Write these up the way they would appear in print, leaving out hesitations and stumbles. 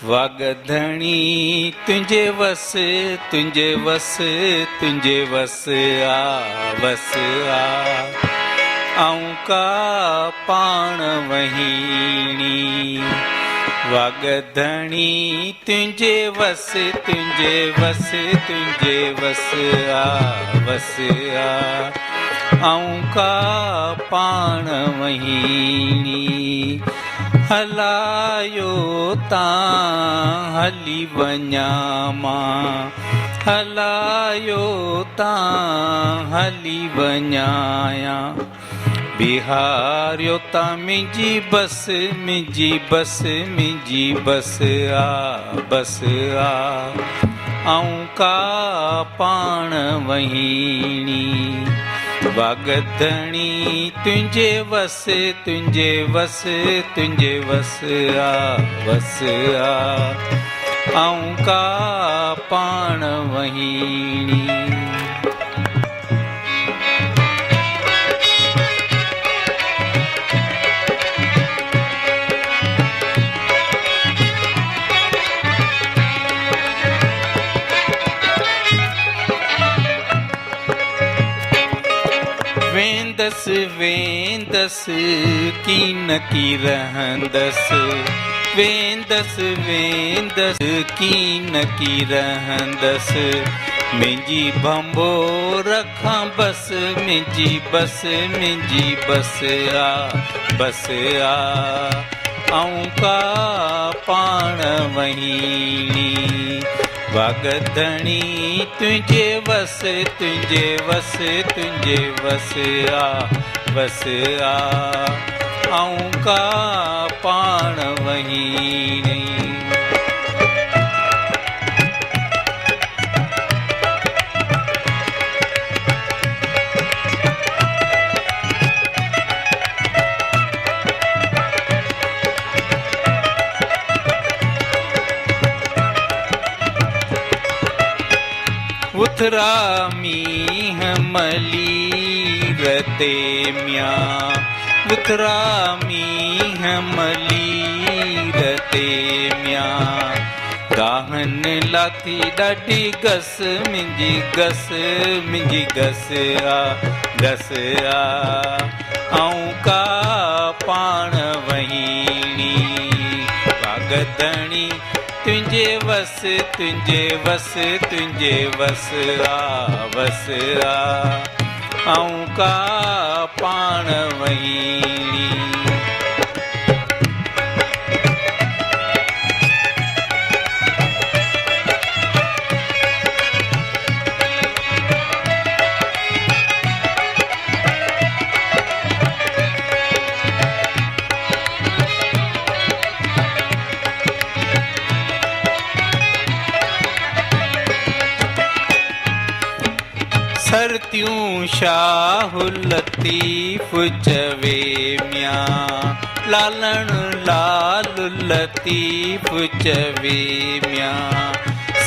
वागधणी तुंहिंजे वस तुंहिंजे वस तुंहिंजे वस आ वस आ आऊं का पाण वहीणी वागधणी तुंहिंजे वस तुंहिंजे वस तुंहिंजे वस आ वस आ आऊं का पाण वहीणी हलायो तां हली वञा मां हलायो तां हली वञाया बिहारियो तां मुंहिंजी बस मुंहिंजी बस मुंहिंजी बस आ बस आ आऊं का पाण वहीणी वागधणी तुंहिंजे वस तुंहिंजे वस तुंहिंजे वस आ वस आ आऊं का पाण वहीणी वेंदसि वेंदसि कीन की रहंदसि वेंदसि वेंदसि कीन की रहंदसि मुंहिंजी भंबो रखां बस मुंहिंजी बस मुंहिंजी बस आ बस आ आऊं का पाण वहीणी वागधणी तुंहिंजे वस तुंहिंजे वस तुंहिंजे वस आ वस आ आऊं का पाण वहीणी उथरा मींह मलीर ते म्यां उथरा मींह मलीर ते म्यां गाहन लाथी ॾाढी गस मुंहिंजी गस मुंहिंजी गस आ गस आ आऊं का पाण वहीणी वागधणी तुंहिंजे वस तुंहिंजे वस तुंहिंजे वस आ वस आ आऊं का पाण वहीणी सरतियूं शाह लतीफ़ चवे म्यां लालण लाल लतीफ़ चवे म्यां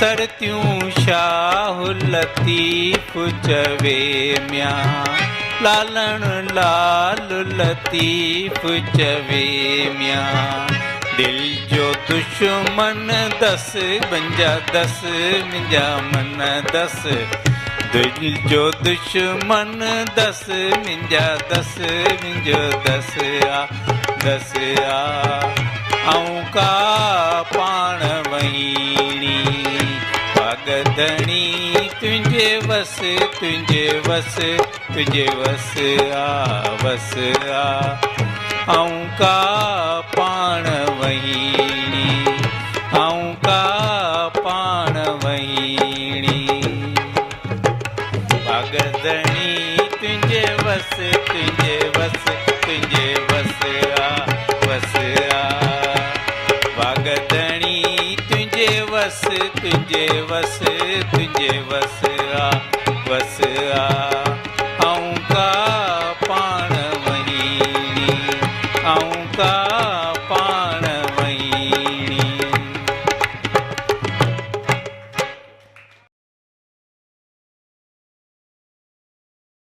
सरतियूं शाह लतीफ़ चवे म्यां लालण लाल लतीफ़ चवे म्यां दिल जो दुश्मन दस बंजा दस मुंहिंजा मन दस दिल जो दुश्मन दस मुंहिंजा दस मुंहिंजो दस आ आऊं का पाण वहीणी वागधणी तुंहिंजे वस तुंहिंजे वस तुंहिंजे वस आ वस आ आऊं का पाण वहीणी आऊं का पाण वहीणी वागधणी तुंहिंजे वस तुंहिंजे वस तुंहिंजे वस आ वस आ वागधणी तुंहिंजे वस तुंहिंजे वस तुंहिंजे वस